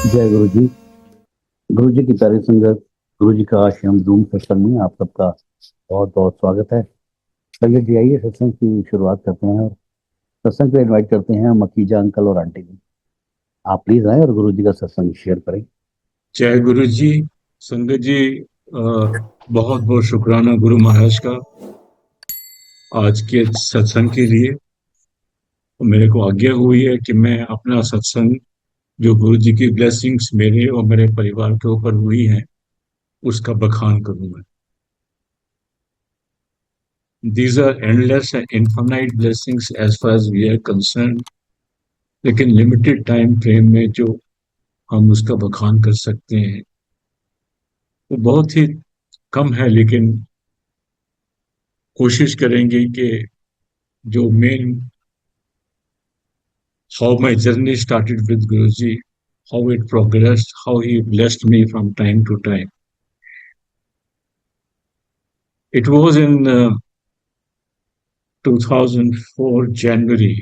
जय गुरु जी। गुरु जी की प्यारी संगत, गुरु जी का आश्रम जूम सत्संग में आप सबका बहुत बहुत स्वागत है। संगत जी, आइए सत्संग की शुरुआत करते हैं और सत्संग पे इनवाइट करते हैं मकीजा अंकल और आंटी जी। आप प्लीज आए और गुरु जी का सत्संग शेयर करें। जय गुरु जी। संगत जी, बहुत बहुत शुक्राना गुरु महाराज का आज के सत्संग के लिए। मेरे को आज्ञा हुई है कि मैं अपना सत्संग, जो गुरु जी की ब्लेसिंग्स मेरे और मेरे परिवार के ऊपर हुई हैं, उसका बखान करूंगा। These are endless and infinite blessings as far as we are concerned, लेकिन लिमिटेड टाइम फ्रेम में जो हम उसका बखान कर सकते हैं वो बहुत ही कम है। लेकिन कोशिश करेंगे कि जो main how my journey started with Guruji, how it progressed, how he blessed me from time to time. It was in 2004 January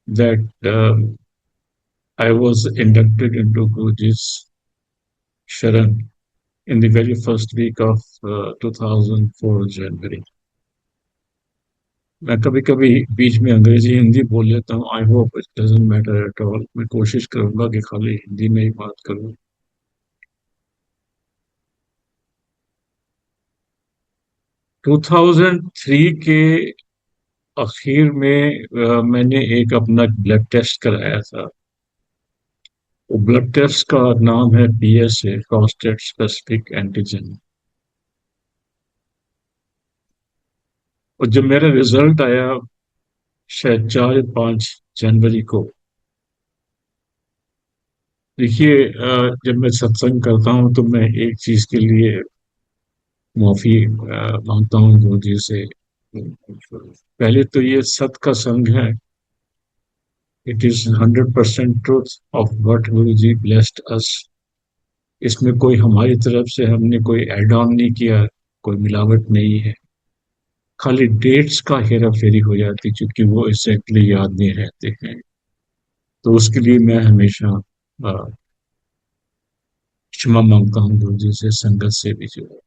that I was inducted into Guruji's Sharan in the very first week of 2004 January. मैं कभी कभी बीच में अंग्रेजी हिंदी बोल लेता हूँ। I hope it doesn't matter at all. मैं कोशिश करूंगा कि खाली हिंदी में ही बात करूँ। 2003 के आखिर में मैंने एक अपना ब्लड टेस्ट कराया था। वो ब्लड टेस्ट का नाम है PSA, प्रोस्टेट स्पेसिफिक एंटीजन। और जब मेरा रिजल्ट आया शायद 4 या 5 जनवरी को, देखिए, जब मैं सत्संग करता हूँ तो मैं एक चीज के लिए माफी मांगता हूँ गुरु जी से। पहले तो ये सत का संग है। It is 100% truth of what Guru ji blessed अस। इसमें कोई हमारी तरफ से हमने कोई एड ऑन नहीं किया, कोई मिलावट नहीं है। खाली डेट्स का हेरा फेरी हो जाती क्योंकि वो एग्जैक्टली याद नहीं रहते हैं। तो उसके लिए मैं हमेशा क्षमा मांगता हूँ गुरु जी से, संगत से भी जो है।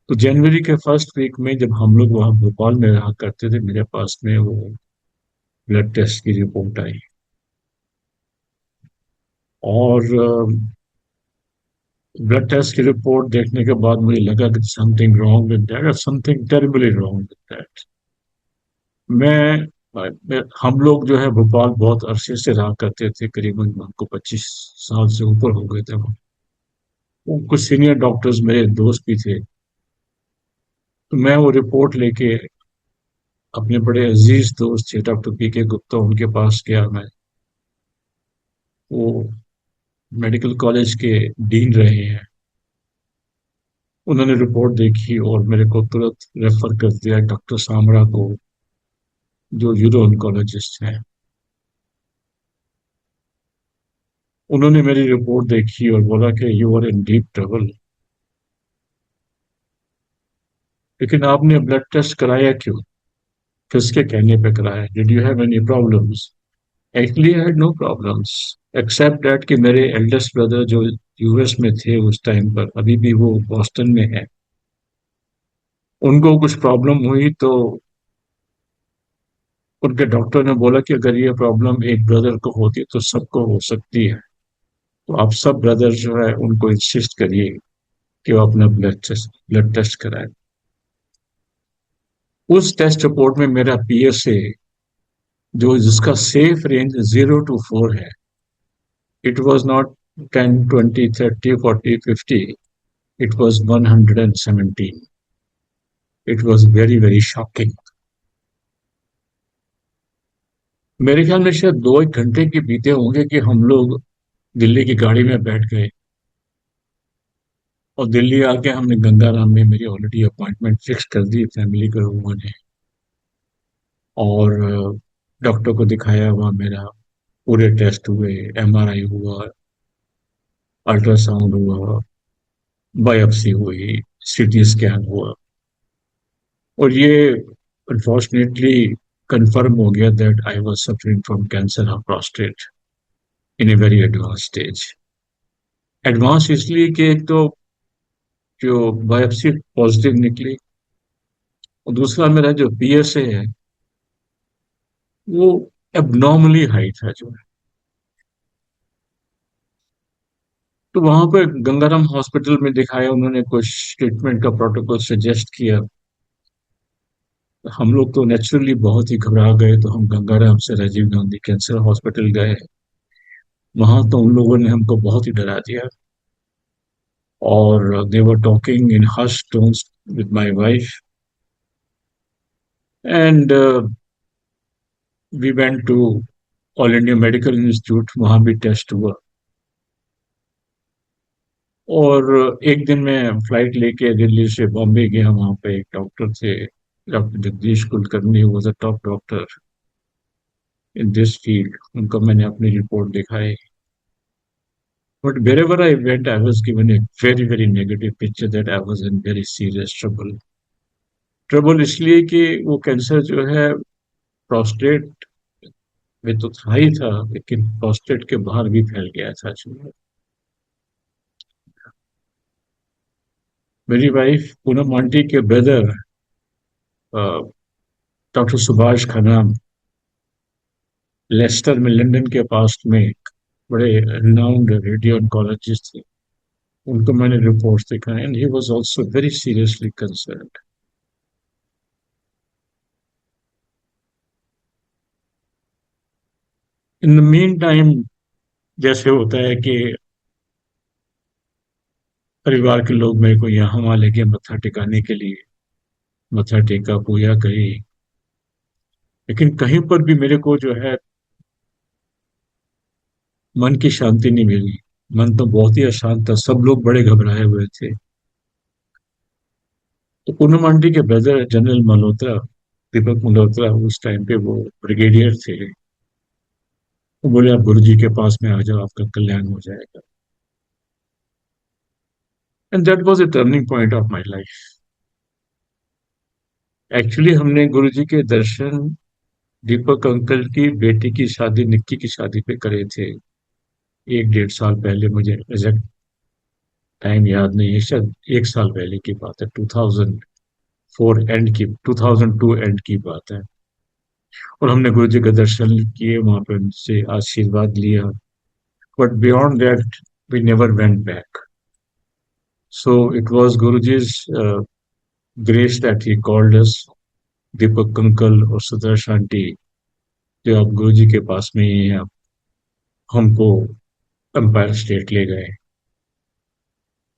तो जनवरी के फर्स्ट वीक में जब हम लोग वहाँ भोपाल में रहा करते थे, मेरे पास में वो ब्लड टेस्ट की रिपोर्ट आई। और ब्लड टेस्ट की रिपोर्ट देखने के बाद मुझे लगा कि something wrong with that, something terribly wrong with that. हम लोग जो है भोपाल बहुत अरसे से रहा करते थे, करीबन हमको 25 साल से ऊपर हो गए थे। वो कुछ सीनियर डॉक्टर्स मेरे दोस्त भी थे। तो मैं वो रिपोर्ट लेके अपने बड़े अजीज दोस्त थे डॉक्टर PK गुप्ता, उनके पास गया मैं। वो मेडिकल कॉलेज के डीन रहे हैं। उन्होंने रिपोर्ट देखी और मेरे को तुरंत रेफर कर दिया डॉक्टर सामरा को, जो यूरो ऑन्कोलॉजिस्ट हैं। उन्होंने मेरी रिपोर्ट देखी और बोला कि you are in deep trouble. लेकिन आपने ब्लड टेस्ट कराया क्यों? किसके कहने पे कराया? Did you have any problems? Actually I had no problems, except that कि मेरे एल्डेस्ट ब्रदर जो US में थे उस टाइम पर, अभी भी वो बॉस्टन में है, उनको कुछ प्रॉब्लम हुई तो उनके डॉक्टर ने बोला कि अगर ये प्रॉब्लम एक ब्रदर को होती तो सबको हो सकती है। तो आप सब ब्रदर जो है उनको इंसिस्ट करिए कि वो अपना ब्लड टेस्ट कराए। उस टेस्ट रिपोर्ट में मेरा PSA, जो जिसका सेफ रेंज 0 to 4 है, it was not 10, 20, 30, 40, 50, it was 117। It was very very shocking. मेरे ख्याल में शायद 2 1 घंटे के बीते होंगे कि हम लोग दिल्ली की गाड़ी में बैठ गए और दिल्ली आके हमने गंगाराम में मेरी ऑलरेडी अपॉइंटमेंट फिक्स कर दी फैमिली के लोगों ने। और डॉक्टर को दिखाया, हुआ मेरा पूरे टेस्ट हुए, MRI हुआ, अल्ट्रासाउंड हुआ, बायोप्सी हुई, CT स्कैन हुआ। और ये अनफॉर्चुनेटली कंफर्म हो गया that I was suffering from cancer of prostate. In a very advance stage. Advance इसलिए कि एक तो जो बायोप्सी पॉजिटिव निकली, और दूसरा मेरा जो पीएसए है वो एबनॉर्मली हाई था जो है। तो वहां पर गंगाराम हॉस्पिटल में दिखाया, उन्होंने कुछ ट्रीटमेंट का प्रोटोकॉल सजेस्ट किया। हम लोग तो नेचुरली बहुत ही घबरा गए, तो हम गंगाराम से राजीव गांधी कैंसर हॉस्पिटल गए। वहां तो उन लोगों ने हमको बहुत ही डरा दिया, और they were talking in hush tones with my wife, and we went to All India Medical Institute, वहां भी टेस्ट हुआ। और एक दिन मैं फ्लाइट लेके दिल्ली से बॉम्बे गया, वहां पे एक डॉक्टर थे, doctor Jagdish Kulkarni, was a top doctor in this field. उनको मैंने अपनी रिपोर्ट दिखाई, but wherever I went, I was given a very, very negative picture that I was in very serious trouble. Trouble इसलिए कि वो कैंसर जो है प्रोस्टेट में तो था ही था, लेकिन प्रोस्टेट के बाहर भी फैल गया था जो है। मेरी वाइफ पूनम आंटी के brother doctor Subhash Khanna, Leicester में लंदन के पास में एक बड़े रिनाउंड रेडियो ऑन्कोलॉजिस्ट थे, उनको मैंने रिपोर्ट्स दिखाए, and he was also very seriously concerned. In the mean time, जैसे होता है कि परिवार के लोग मेरे को यहाँ वहां लेके मत्था टिकाने के लिए, मत्था टेका, पूजा करी, लेकिन कहीं पर भी मेरे को जो है मन की शांति नहीं मिली। मन तो बहुत ही अशांत था, सब लोग बड़े घबराए हुए थे। तो पूनम आंटी के ब्रदर जनरल मल्होत्रा, दीपक मल्होत्रा, उस टाइम पे वो ब्रिगेडियर थे, वो बोले आप गुरु जी के पास में आ जाओ, आपका कल्याण हो जाएगा। And that was a turning point of my life. Actually हमने गुरु जी के दर्शन दीपक अंकल की बेटी की शादी, निक्की की शादी पे करे थे, 1 डेढ़ साल पहले। मुझे एग्जैक्ट टाइम याद नहीं है, शायद 1 साल पहले की बात है, 2004 एंड की, 2002 एंड की बात है। और हमने गुरु जी के दर्शन किए, वहां पे उनसे आशीर्वाद लिया, but beyond that we never went back. So it was Guruji's grace that he called us, Deepak uncle और सुदर्श आंटी, जो आप गुरु जी के पास में ही हैं, आप हमको एम्पायर स्टेट ले गए।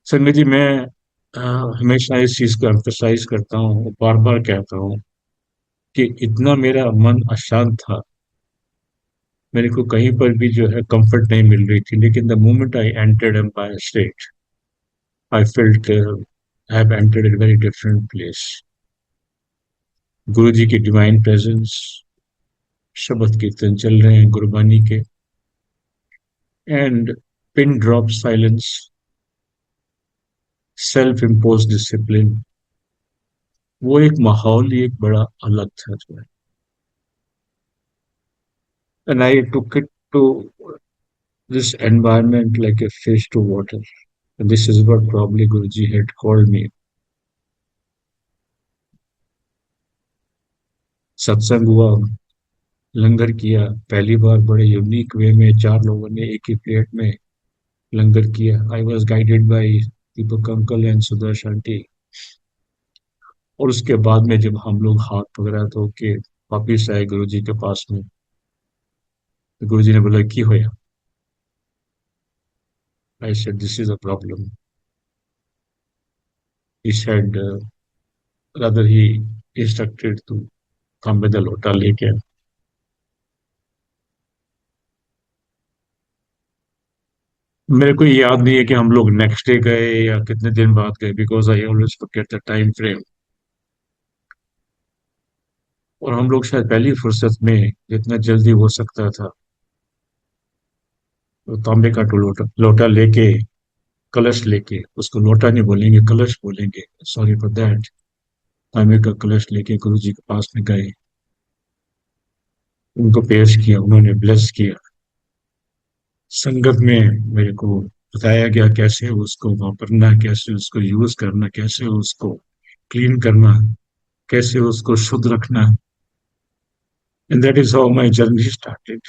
संगत जी, मैं अ, हमेशा इस चीज को एम्फसाइज करता हूँ, बार बार कहता हूँ कि इतना मेरा मन अशांत था, मेरे को कहीं पर भी जो है कंफर्ट नहीं मिल रही थी, लेकिन the moment I entered Empire State, I felt I have entered a very different place. Guru ji की डिवाइन प्रेजेंस, शब्द कीर्तन चल रहे हैं गुरबानी के, and pin drop silence, self impose discipline, वो एक माहौल ही एक बड़ा अलग था जो है। And I took it to this environment like a fish to water. And this is what probably Guruji had called me. सत्संग हुआ, लंगर किया, पहली बार बड़े यूनिक वे में 4 लोगों ने एक ही प्लेट में लंगर किया। I was guided by Deepak uncle and Sudarsh aunty. और उसके बाद में जब हम लोग हाथ वगैरह धो के वापिस आए गुरु जी के पास में, तो गुरु जी ने बोला की होया। I said this is a problem. He said rather he instructed to come with a लोटा लेके। मेरे को याद नहीं है कि हम लोग नेक्स्ट डे गए या कितने दिन बाद गए, because I always forget the time frame. और हम लोग शायद पहली फुर्सत में जितना जल्दी हो सकता था, तो तांबे का लोटा लोटा लेके, कलश लेके, उसको लोटा नहीं बोलेंगे, कलश बोलेंगे, सॉरी फॉर दैट, तांबे का कलश लेके गुरु जी के पास में गए, उनको पेश किया, उन्होंने ब्लेस किया। संगत में मेरे को बताया गया कैसे उसको वापरना, कैसे उसको यूज करना, कैसे उसको क्लीन करना, कैसे उसको शुद्ध रखना। And that is how my journey started.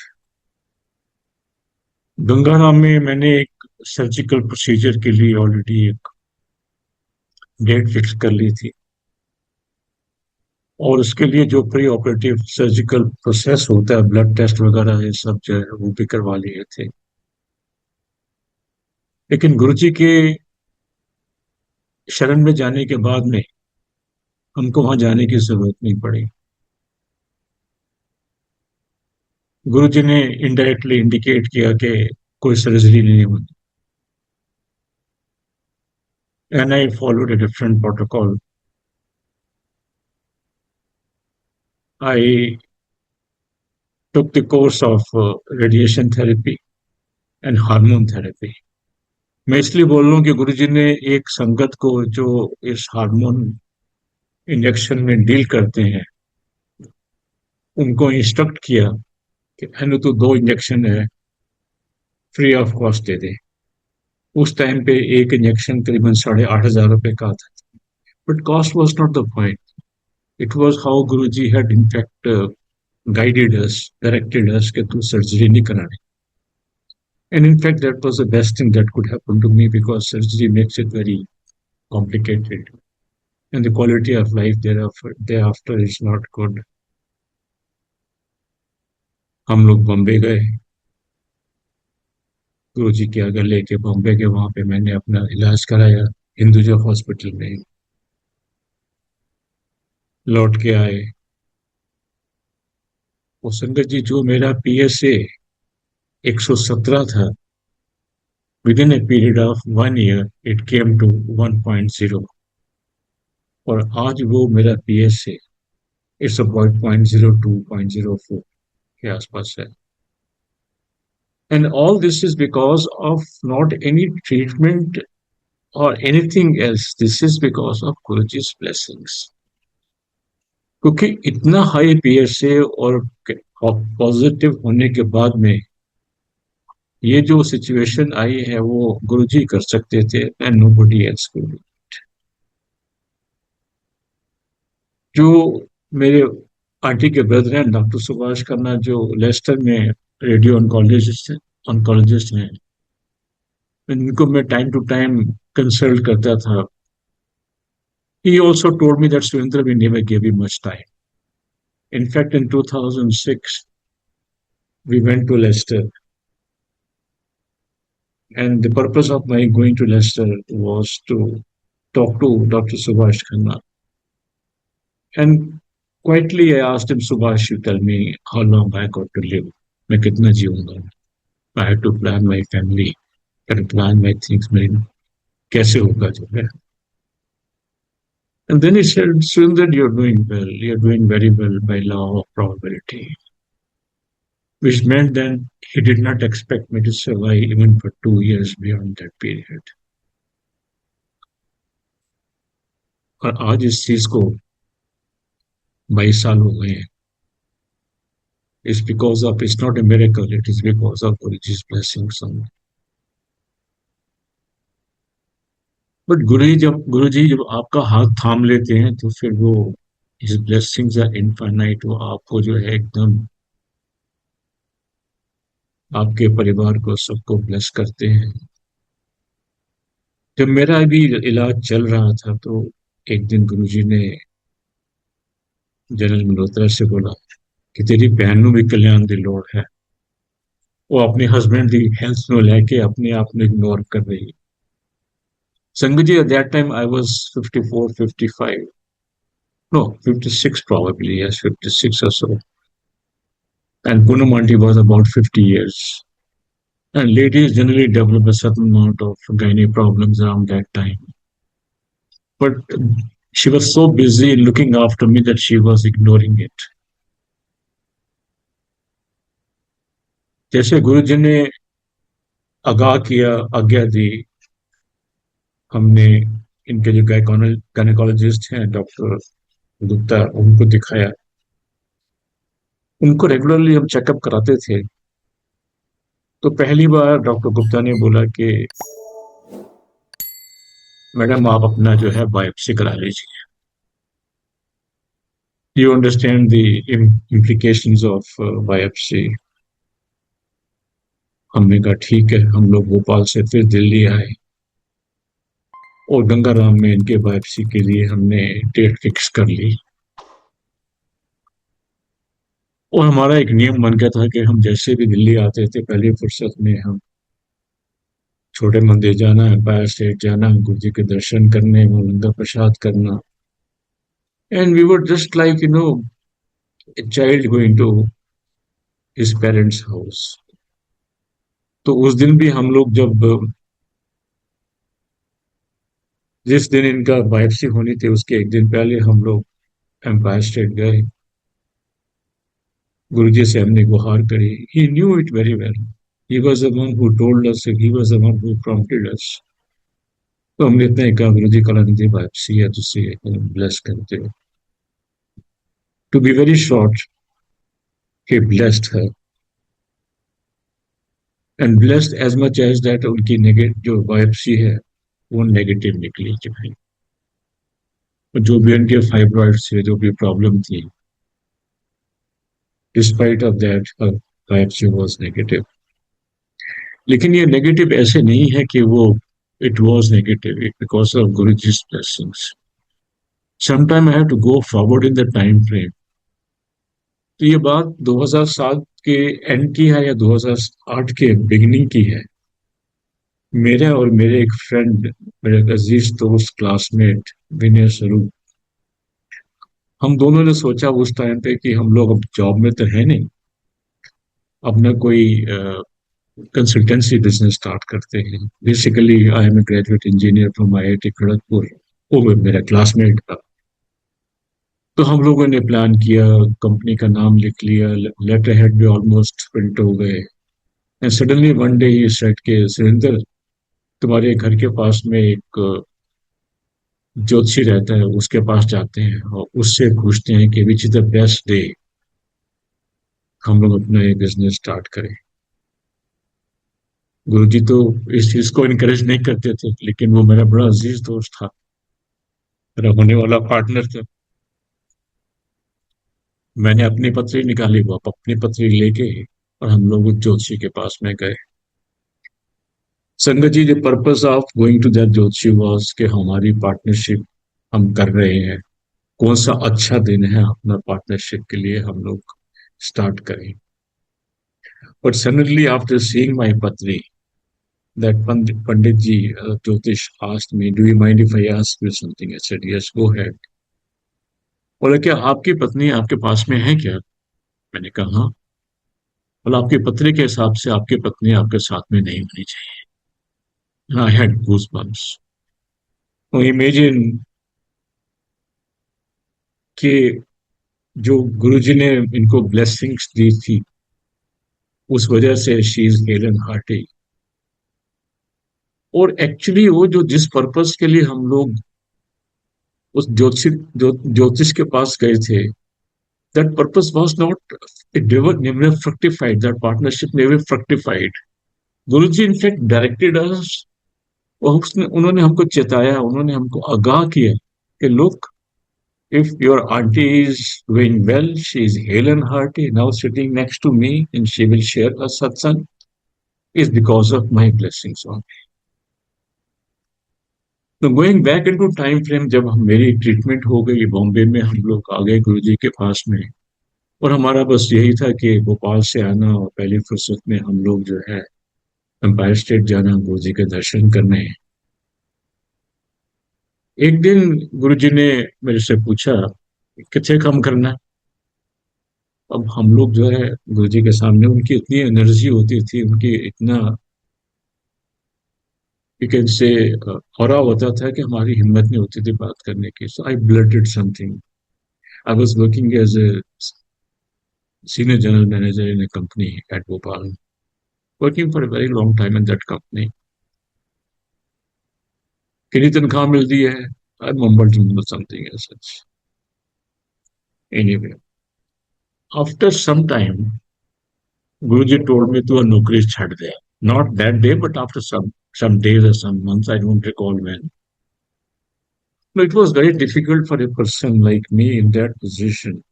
Gangaram में मैंने एक सर्जिकल प्रोसीजर के लिए ऑलरेडी एक डेट फिक्स कर ली थी, और उसके लिए जो प्री ऑपरेटिव सर्जिकल प्रोसेस होता है, ब्लड टेस्ट वगैरह ये सब जो है वो भी करवा लिए थे। लेकिन गुरुजी के शरण में जाने के बाद में हमको वहां जाने की जरूरत नहीं पड़ी। गुरुजी ने इनडायरेक्टली इंडिकेट किया कि कोई सर्जरी नहीं होनी, and I followed a different protocol. I took the course of radiation therapy and hormone therapy. मैं इसलिए बोल रहा हूँ कि गुरुजी ने एक संगत को जो इस हार्मोन इंजेक्शन में डील करते हैं, उनको इंस्ट्रक्ट किया कि अनु तो 2 इंजेक्शन है, फ्री ऑफ कॉस्ट दे दे। उस टाइम पे एक इंजेक्शन करीबन 8,500 रुपए का था। But cost was not the point, it was how Guru ji had in fact guided us, directed us कि तू सर्जरी नहीं करानी। And in fact, that was the best thing that could happen to me because surgery makes it very complicated, and the quality of life thereafter is not good. हम लोग बॉम्बे गए, गुरु जी के आगे लेके बॉम्बे के, वहां पे मैंने अपना इलाज कराया हिंदुजा हॉस्पिटल में। लौट के आए, वो संगत जी जो मेरा PSA 117 था, within a period of 1 year it came to 1.0, और आज वो मेरा PSA इट्स अबाउट 0.02 0.04 के आसपास है। And all this is because of not any treatment or anything else. This is because of Guruji's blessings. क्योंकि इतना हाई PSA और पॉजिटिव होने के बाद में ये जो सिचुएशन आई है वो गुरुजी कर सकते थे, एंड नोबडी एल्स कुड। जो मेरे आंटी के ब्रदर हैं डॉक्टर सुभाष खन्ना, जो लेस्टर में रेडियो ऑन्कोलॉजिस्ट हैं, इनको मैं टाइम टू टाइम कंसल्ट करता था। He also told me that Surendra, we never gave him much time. In fact, in 2006, we went to Leicester, and the purpose of my going to Leicester was to talk to Dr. Subhash Khanna. And quietly, I asked him, Subhash, you tell me how long I got to live. मैं कितना जीऊंगा? I had to plan my family, and plan my things. मैं कैसे होगा जो है? And then he said, Surinder, you're doing well. You're doing very well by law of probability. Which meant then he did not expect me to survive even for 2 years beyond that period. और आज इस चीज को 22 साल हो गए हैं। It's because of, it's not a miracle, it is because of Guruji's blessings on me. But Guruji जब आपका हाथ थाम लेते हैं तो फिर वो his blessings are infinite, वो आपको जो है एकदम आपके परिवार को सबको ब्लेस करते हैं। जब मेरा अभी इलाज चल रहा था तो एक दिन गुरुजी ने जनरल मल्होत्रा से बोला कि तेरी बहन ਨੂੰ भी कल्याण ਦੀ ਲੋੜ है, वो अपने हस्बैंड की हेल्थ ਨੂੰ ਲੈ ਕੇ अपने आप ਨੂੰ इग्नोर कर रही है। संगत जी, at that time I was 54, 55, no, 56 probably, yes, 56 or so, and Poonam aunty was about 50 years. And ladies generally develop a certain amount of gynae problems around that time. But she was so busy looking after me that she was ignoring it. जैसे गुरुजी ने आगाह किया, आज्ञा दी, हमने इनके जो गायकोलॉजिस्ट हैं doctor Gupta, उनको दिखाया। उनको रेगुलरली हम चेकअप कराते थे, तो पहली बार डॉक्टर गुप्ता ने बोला कि मैडम आप अपना जो है बायोप्सी करा लीजिए, you understand the implications of biopsy. हमने कहा ठीक है। हम लोग भोपाल से फिर दिल्ली आए और गंगाराम में इनके बायोप्सी के लिए हमने डेट फिक्स कर ली। और हमारा एक नियम बन गया था कि हम जैसे भी दिल्ली आते थे पहली फुर्सत में हम छोटे मंदिर जाना, एम्पायर स्टेट जाना, गुरु जी के दर्शन करने, वो लंगर प्रसाद करना। And we were just like a child going to his parents house. तो उस दिन भी हम लोग जब जिस दिन इनका बायोप्सी होनी थी उसके एक दिन पहले हम लोग एम्पायर स्टेट गए। गुरुजी से हमने गुहार करी। He knew it very well. He was the one who told us, he was the one who prompted us. तो हमने इतना ही कहा, गुरुजी कलानिधि वापसी है तुझसे ब्लेस करते हो। To be very short, he blessed है and blessed as much as that उनकी नेगेटिव जो बायोप्सी है वो नेगेटिव निकली कि भाई जो भी उनके फाइब्रॉइड्स थे, जो भी प्रॉब्लम थी, despite of that biopsy was negative. लेकिन ये नेगेटिव ऐसे नहीं है कि वो it was negative because of Guruji's blessings. Sometime I have to go forward in the time frame. तो ये बात 2007 के एंड की है या 2008 के बिगिनिंग की है। मेरे और मेरे एक फ्रेंड, मेरे अजीज दोस्त, क्लासमेट विनय स्वरूप, हम दोनों ने सोचा उस टाइम पे कि हम लोग अब जॉब में तो है नहीं, अपना कोई कंसल्टेंसी बिजनेस स्टार्ट करते हैं। Basically I am a graduate engineer from IIT Kharagpur. वो मेरा क्लासमेट था। तो हम लोगों ने प्लान किया, कंपनी का नाम लिख लिया, लेटर हेड भी ऑलमोस्ट प्रिंट हो गए। And suddenly one day he set के, सुरेंद्र तुम्हारे घर के पास में एक ज्योतिषी रहता है, उसके पास जाते हैं और उससे पूछते हैं कि which is the best day हम लोग अपना ये बिजनेस स्टार्ट करें। गुरुजी तो इस चीज को इनकरेज नहीं करते थे, लेकिन वो मेरा बड़ा अजीज दोस्त था, मेरा होने वाला पार्टनर था। मैंने अपनी पत्री निकाली, वो अपनी पत्री लेके और हम लोग उस ज्योतिषी के पास में गए। Sangat ji, the purpose of going to that ज्योतिषी वाज कि हमारी पार्टनरशिप हम कर रहे हैं, कौन सा अच्छा दिन है अपना पार्टनरशिप के लिए हम लोग स्टार्ट करें। But suddenly after seeing my पत्री, that Pandit ji, Jyotish asked me, "Do you mind if I ask you something?" I said, "Yes, go ahead." बोला, क्या आपकी पत्नी आपके पास में है क्या? मैंने कहा हाँ। बोला, आपकी पत्री के हिसाब से आपकी पत्नी आपके साथ में नहीं होनी चाहिए। I had goose bumps. तो इमेजिन कि जो गुरुजी ने इनको ब्लेसिंग्स दी थी, उस वजह से शी इज हेलन हार्टी। और एक्चुअली वो जो जिस पर्पस के लिए हम लोग उस ज्योतिष के पास गए थे, that purpose was not, it never fructified, that partnership never fructified. Guruji in fact directed us, और उन्होंने हमको चेताया, उन्होंने हमको आगाह किया कि look, if your auntie is doing well, she is hale and hearty now sitting next to me and she will share a satsang, is because of my blessings on me. तो going back into time frame, जब हम मेरी treatment हो गई बॉम्बे में, हम लोग आ गए गुरुजी के पास में। और हमारा बस यही था कि भोपाल से आना और पहली फुर्सत में हम लोग जो है एम्पायर स्टेट जाना, गुरु जी के दर्शन करने। एक दिन गुरु जी ने मेरे से पूछा कितने कम करना। अब हम लोग जो है गुरु जी के सामने, उनकी इतनी एनर्जी होती थी, उनकी इतना यू कैन से ऑरा होता था कि हमारी हिम्मत नहीं होती थी बात करने की। So I blurted something. I was working as a senior general manager in a company at Bhopal, working for a very long time in that company. कितनी तनख्वाह मिलती है? I mumbled something as such. Anyway, after some time, Guruji told me to a nokri chhad de. Not that day, but after some days or some months, I don't recall when. No, it was very difficult for a person like me in that position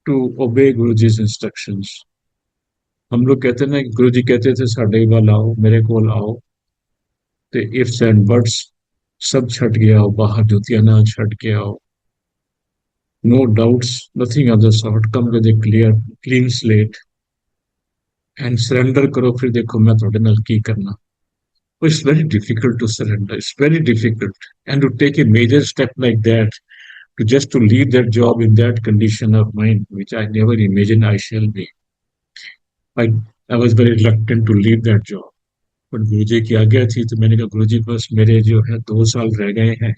to obey Guruji's instructions. हम लोग कहते ना गुरुजी कहते थे साढ़े वाल आओ मेरे को आओ ते इफ्स एंड बट्स सब छट गया हो बाहर जुतियां ना छट के आओ no doubts nothing of the sort come with a clean slate and surrender करो फिर देखो मैं थोड़े नाल की करना it's very difficult to surrender it's very difficult and to take a major step like that to just to leave that job in that condition of mind, which I never imagined I shall be. I, I was very reluctant to leave that job. But Guruji की आज्ञा थी तो मैंने कहा गुरुजी बस मेरे जो है 2 साल रह गए हैं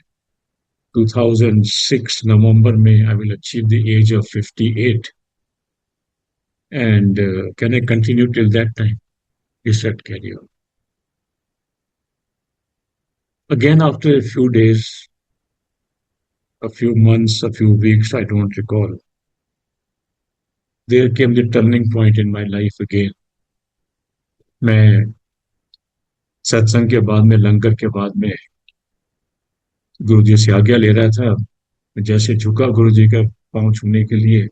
2006 नवंबर में I will achieve the age of 58 and can I continue till that time? He said carry on. Again after a few days, a few months, a few weeks, I don't recall, there came the turning point in my life again. मैं सत्संग के बाद में लंगर के बाद में गुरुजी से आज्ञा ले रहा था जैसे झुका गुरुजी का पांव छूने के लिए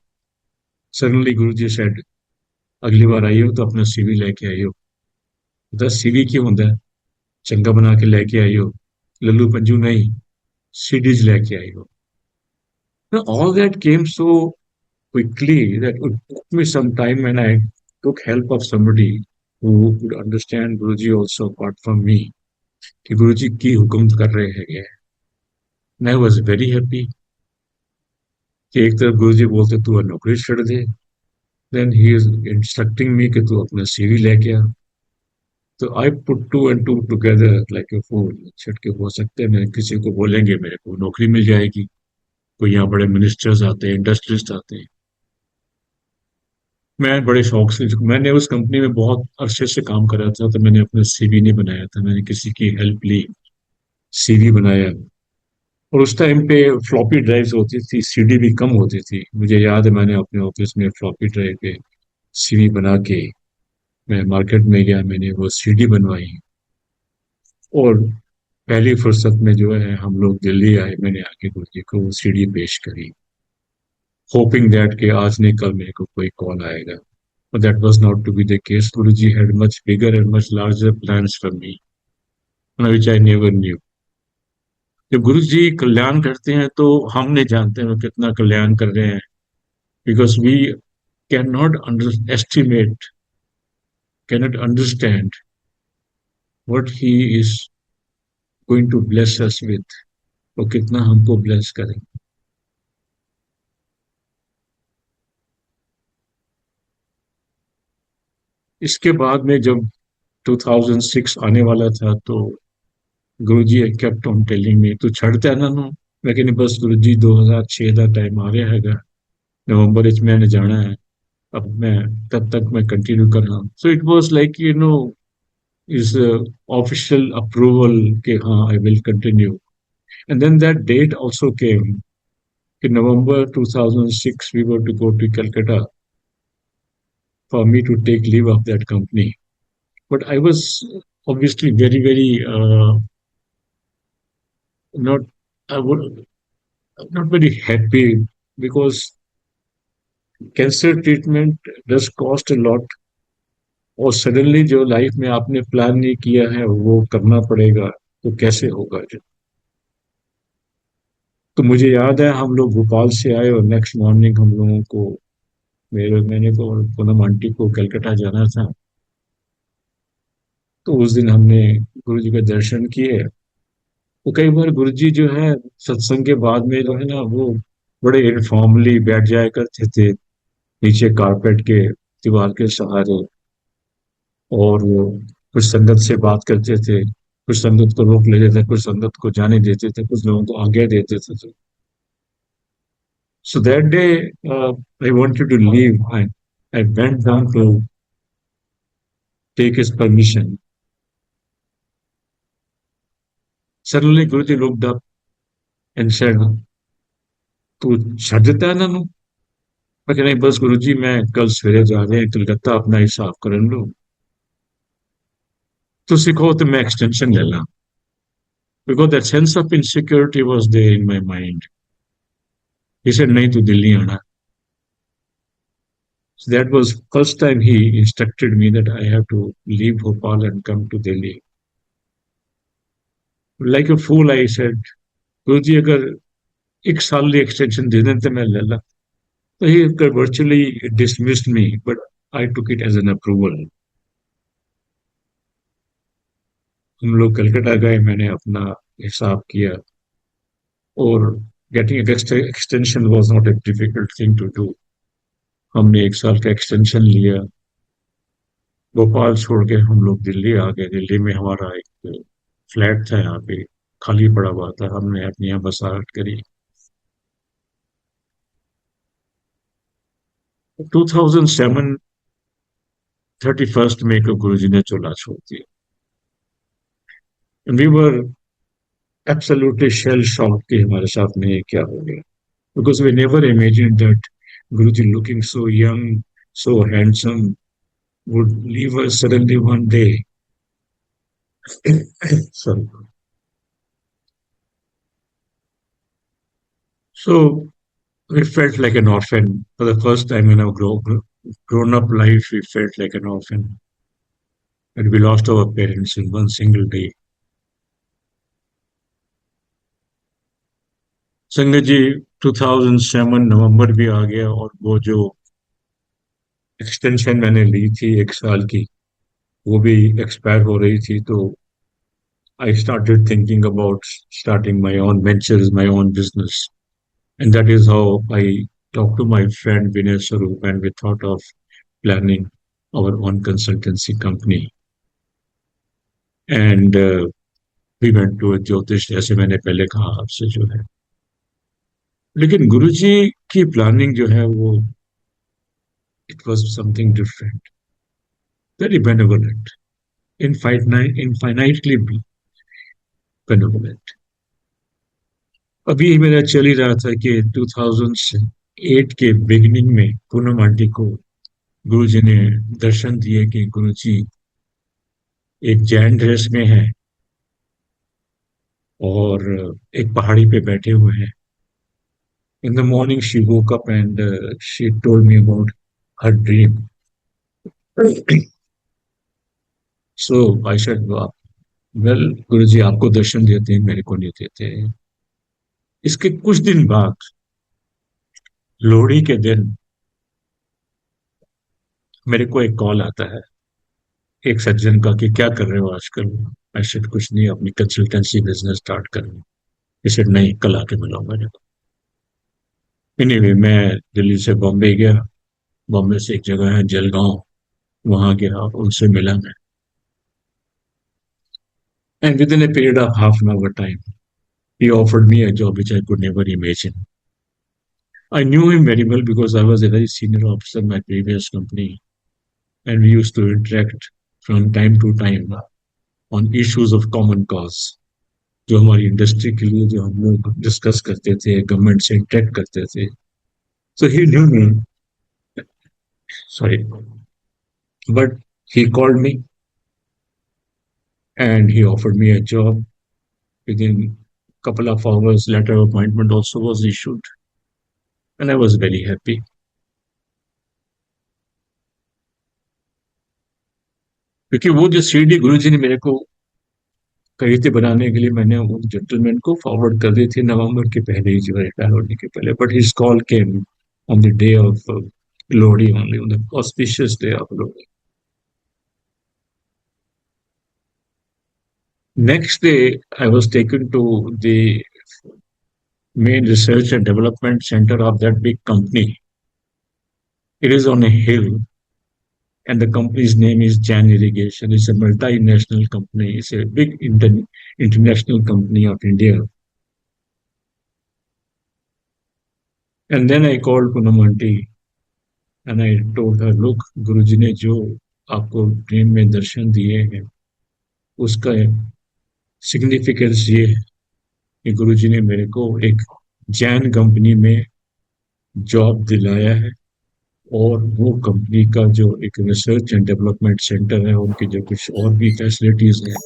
सडनली गुरुजी सेड अगली बार आई हो तो अपना सीवी लेके आई हो दस सीवी क्यों होता है चंगा बना के लेके आई हो लल्लू पंजू नहीं सीडीज लेके आई हो all that came so quickly that it took me some time and I took help of somebody who could understand Guruji also apart from me कि गुरुजी की हुक्म कर रहे हैं मैं वॉज वेरी हैप्पी कि एक तरफ गुरुजी बोलते तू नौकरी छोड़ दे then he is instructing me कि तू अपना सीवी लेके आ तो I put two and two together like a fool छिटके हो सकते हैं किसी को बोलेंगे मेरे को नौकरी मिल जाएगी कोई यहाँ बड़े मिनिस्टर्स आते हैं इंडस्ट्रिस्ट आते हैं मैं बड़े शौक से मैंने उस कंपनी में बहुत अरसे से काम कर रहा था तो मैंने अपना सीवी नहीं बनाया था मैंने किसी की हेल्प ली सीवी बनाया और उस टाइम पे फ्लॉपी ड्राइव्स होती थी सीडी भी कम होती थी मुझे याद है मैंने अपने ऑफिस में फ्लॉपी ड्राइव पे सीवी बना के मैं मार्केट में गया मैंने वो सीडी बनवाई और पहली फुर्सत में जो है हम लोग दिल्ली आए मैंने आके गुरुजी को वो सीडी पेश करी होपिंग दैट कि आज नहीं कल मेरे को कोई कॉल आएगा but that was not to be the case. Guruji had much bigger and much larger plans for me, which I never knew. जब गुरु जी कल्याण करते हैं तो हम नहीं जानते हैं वो कितना कल्याण कर रहे हैं because we can not underestimate can not understand what he is going to bless us with वो कितना हमको ब्लेस करें इसके बाद में जब 2006 आने वाला था तो गुरुजी kept on telling me तू छड़ता ना नो मैं कहनी बस गुरुजी 2006 का टाइम आ गया हैगा नवंबर विच मैंने जाना है अब मैं तब तक मैं कंटिन्यू कर रहा हूँ so it was like you know is official approval के हाँ I will continue and then that date also came कि November 2006 we were to go to Calcutta for me to take leave of that company but I was obviously very not I would not very happy because cancer treatment does cost a lot और suddenly जो life में आपने plan नहीं किया है वो करना पड़ेगा तो कैसे होगा जो तो मुझे याद है हम लोग भोपाल से आए और नेक्स्ट मॉर्निंग हम लोगों को मैंने को पूनम आंटी को कलकत्ता जाना था तो उस दिन हमने गुरु जी के दर्शन किए तो कई बार गुरु जी जो है सत्संग के बाद में जो है ना वो बड़े इनफॉर्मली बैठ जाया करते थे नीचे कारपेट के दीवार के सहारे और वो कुछ संगत से बात करते थे कुछ संगत को रोक लेते थे कुछ संगत को जाने देते थे कुछ लोगों को आज्ञा देते थे so that day I wanted to leave I went down to take his permission suddenly Guruji looked up and said तू छड़ देता है ना मैं कह नहीं बस गुरुजी मैं कल सवेरे जा रहे हैं कलकत्ता अपना हिसाब कर लो तो सीखो तो मैं एक्सटेंशन ले ला because that sense of insecurity was there in my mind he said नहीं तू दिल्ली आना so that was first time he instructed me that I have to leave Bhopal and come to Delhi like a fool I said गुरुजी अगर एक साल की extension दे दें तो मैं ले ला तो he virtually dismissed me but I took it as an approval हम लोग कलकत्ता गए मैंने अपना हिसाब किया और getting an extension was not a difficult thing to do हमने एक साल का एक्सटेंशन लिया भोपाल छोड़ के हम लोग दिल्ली आ गए दिल्ली में हमारा एक फ्लैट था यहाँ पे खाली पड़ा हुआ था हमने अपने यहाँ बसाहट करी 2007 31st मई को गुरुजी ने चोला छोड़ दिया we were absolutely shell shock कि हमारे साथ में ये क्या हो गया because we never imagine that Guruji looking so young so handsome would leave us suddenly one day sorry so we felt like an orphan for the first time in our grown up life. We felt like an orphan, and we lost our parents in one single day. संगत जी 2007 नवंबर भी आ गया और वो जो extension मैंने ली थी एक साल की वो भी एक्सपायर हो रही थी तो I started thinking about starting my own ventures, my own business. And that is how I talked to my friend Vinay Sarup and we thought of planning our own consultancy company. And we went to a ज्योतिष जैसे मैंने पहले कहा आपसे जो है लेकिन गुरुजी की प्लानिंग जो है वो it was something different very benevolent infinitely benevolent अभी मेरा चल ही रहा था कि 2008 के बिगिनिंग में पूनम आंटी को गुरुजी ने दर्शन दिए कि गुरुजी एक जैन ड्रेस में है और एक पहाड़ी पे बैठे हुए हैं in the morning she woke up and she told me about her dream so I said well Guruji आपको दर्शन देते हैं मेरे को नहीं देते इसके कुछ दिन बाद लोहड़ी के दिन मेरे को एक कॉल आता है एक सज्जन का कि क्या कर रहे हो आजकल आई सेड कुछ नहीं अपनी कंसल्टेंसी बिजनेस स्टार्ट कर रही इसे नहीं कल आके मिलो मेरे को एनीवे मैं दिल्ली से बॉम्बे गया बॉम्बे से एक जगह है जलगांव वहां गया उनसे मिला मैं and with in a period of half an hour time he offered me a job which I could never imagine I knew him very well because I was a very senior officer in my previous company, and we used to interact from time to time on issues of common cause. जो हमारी industry के लिए जो हम लोग discuss करते थे government से इंटरेक्ट करते थे so he knew me sorry but he called me and he offered me a job within couple of hours letter of appointment also was issued and I was very happy क्योंकि वो जो CD गुरुजी ने मेरे को कही थी बनाने के लिए मैंने उन जेंटलमैन को फॉरवर्ड कर दी थी नवंबर के पहले ही जो है रिटायर होने के पहले but his call came on the day of Lohri only on the auspicious day of Lohri next day I was taken to the main research and development center of that big company it is on a hill and the company's name is Jan Irrigation. It's a multinational company. It's a big international company of India. And then I called Poonam Aunty and I told her, look, गुरुजी ने जो आपको dream में दर्शन दिए हैं उसका significance ये है कि गुरुजी ने मेरे को एक जैन कंपनी में जॉब दिलाया है और वो कंपनी का जो एक रिसर्च एंड डेवलपमेंट सेंटर है, उनकी जो कुछ और भी फैसिलिटीज हैं,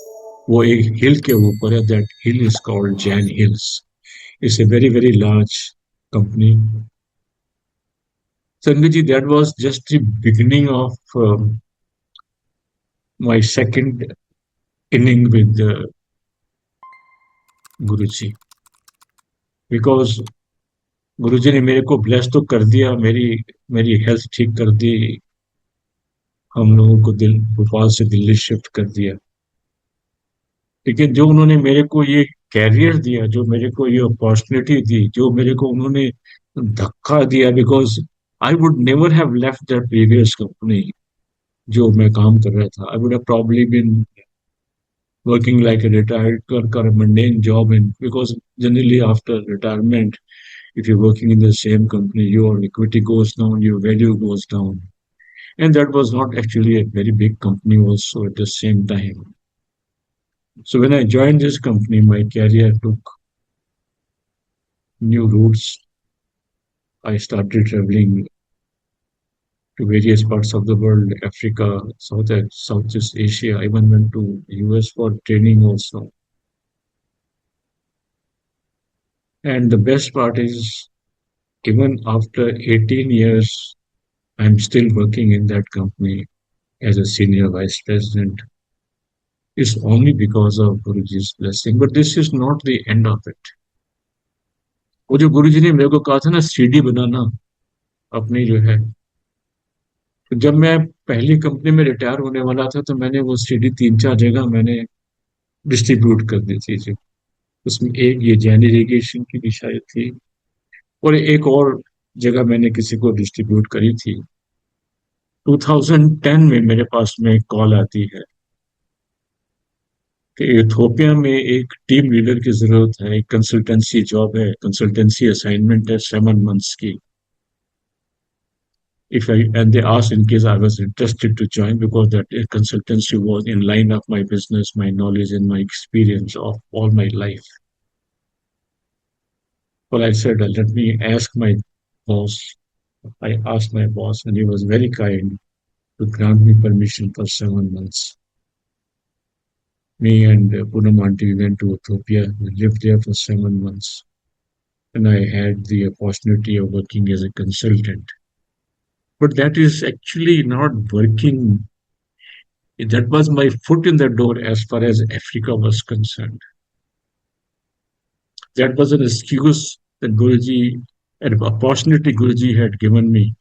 वो एक हिल के ऊपर है. That hill is called Jain hills. It's a very very large company. Sanjay ji, that was just the beginning of my second inning with Guruji. Because गुरुजी ने मेरे को ब्लेस तो कर दिया, मेरी मेरी हेल्थ ठीक कर दी, हम लोगों को दिल भोपाल से दिल्ली शिफ्ट कर दिया. लेकिन जो उन्होंने मेरे को ये कैरियर दिया, जो मेरे को ये अपॉर्चुनिटी दी, जो मेरे को उन्होंने धक्का दिया, because I would never have left that previous company जो मैं काम कर रहा था. I would have probably been working like a retired clerk or a mundane job. And because generally after retirement, if you're working in the same company, your equity goes down, your value goes down. And that was not actually a very big company also at the same time. So when I joined this company, my career took new routes. I started traveling to various parts of the world, Africa, Southeast Asia. I even went to US for training also. And the best part is, even after 18 years, I'm still working in that company as a senior vice president. It's only because of Guruji's blessing. But this is not the end of it. वो जो गुरुजी ने मेरे को कहा था ना CD बनाना अपनी जो है, तो जब मैं पहली कंपनी में रिटायर होने वाला था, तो मैंने वो सीडी 3-4 जगह मैंने डिस्ट्रीब्यूट कर दी थी जी. उसमें एक ये जैन इरीगेशन की भी शायद थी, और एक और जगह मैंने किसी को डिस्ट्रीब्यूट करी थी. 2010 में मेरे पास में एक कॉल आती है कि इथोपिया में एक टीम लीडर की जरूरत है, एक कंसल्टेंसी जॉब है, कंसल्टेंसी असाइनमेंट है 7 months की. If I and they asked in case I was interested to join, because that consultancy was in line of my business, my knowledge, and my experience of all my life. Well, I said, let me ask my boss. I asked my boss, and he was very kind to grant me permission for 7 months. Me and Poonam aunty, we went to Ethiopia. We lived there for 7 months. And I had the opportunity of working as a consultant. But that is actually not working. That was my foot in the door as far as Africa was concerned. That was an excuse that Guruji, an opportunity Guruji had given me.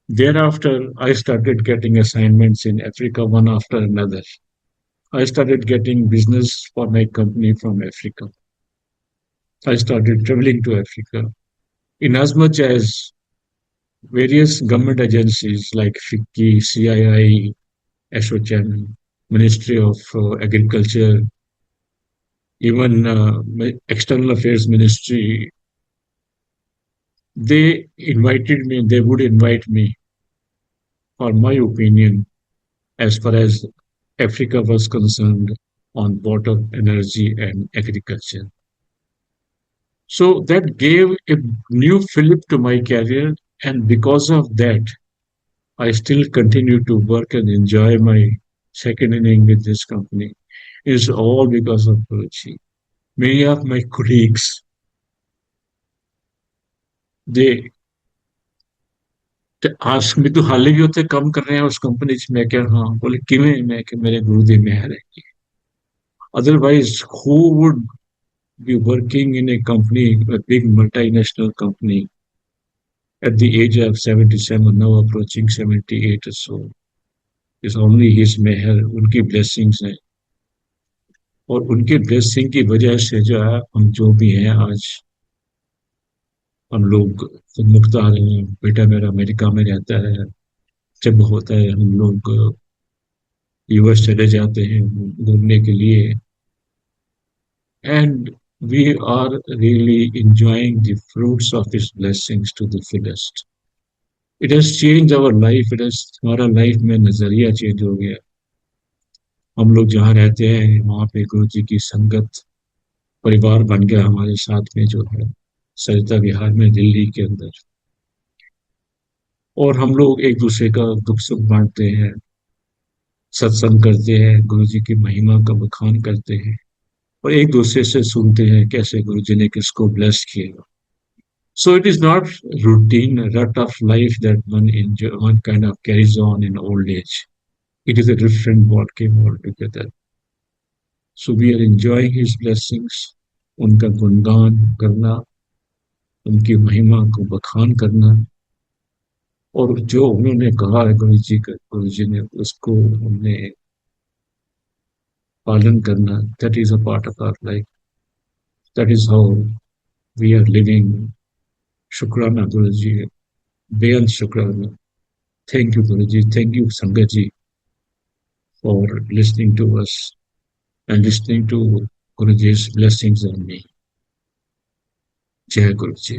Thereafter, I started getting assignments in Africa one after another. I started getting business for my company from Africa. I started traveling to Africa. In as much as various government agencies like FICCI, CII, ASSOCHAM, Ministry of Agriculture, even External Affairs Ministry, they would invite me for my opinion as far as Africa was concerned on water, energy, and agriculture. So that gave a new fillip to my career, and because of that, I still continue to work and enjoy my second inning with this company. It's all because of Guruji. Many of my colleagues, they ask me तू हाले भी होते कम कर रहे हैं उस company च. मैं क्या हाँ बोले किवें, मैं कि मेरे गुरुदेव मेहर है. Otherwise, who would be working in a company, a big multinational company, at the age of 77, now approaching 78 or so? It's only his meher, उनकी blessings हैं. और उनके ब्लेसिंग की वजह से जो है हम जो भी हैं आज, हम लोग खुद मुख्तार हैं. बेटा मेरा अमेरिका में रहता है. जब होता है हम लोग यूएस चले जाते हैं घूमने के लिए. And we are really enjoying the fruits of his blessings to the fullest. It has changed our life. It has हमारा लाइफ में नजरिया चेंज हो गया. हम लोग जहाँ रहते हैं वहाँ पे गुरु जी की संगत परिवार बन गया हमारे साथ में जो है, सरिता विहार में दिल्ली के अंदर. और हम लोग एक दूसरे का दुख सुख बांटते हैं, सत्संग करते हैं, गुरु जी की महिमा का बखान करते हैं और एक दूसरे से सुनते हैं कैसे गुरु जी ने किसको ब्लेस किया. So it is not routine rut of life that one kind of carries on in old age. It is a different ball game altogether. So we are enjoying his blessings, उनका गुणगान करना, उनकी महिमा को बखान करना और जो उन्होंने कहा है गुरु जी ने उसको हमने पालन करना. That is a part of our life. That is how we are living. शुक्राना गुरु जी, बेअंत शुक्राना. Thank you Guru ji, thank you संगत जी for listening to us and listening to Guruji's blessings on me. Jai Guruji.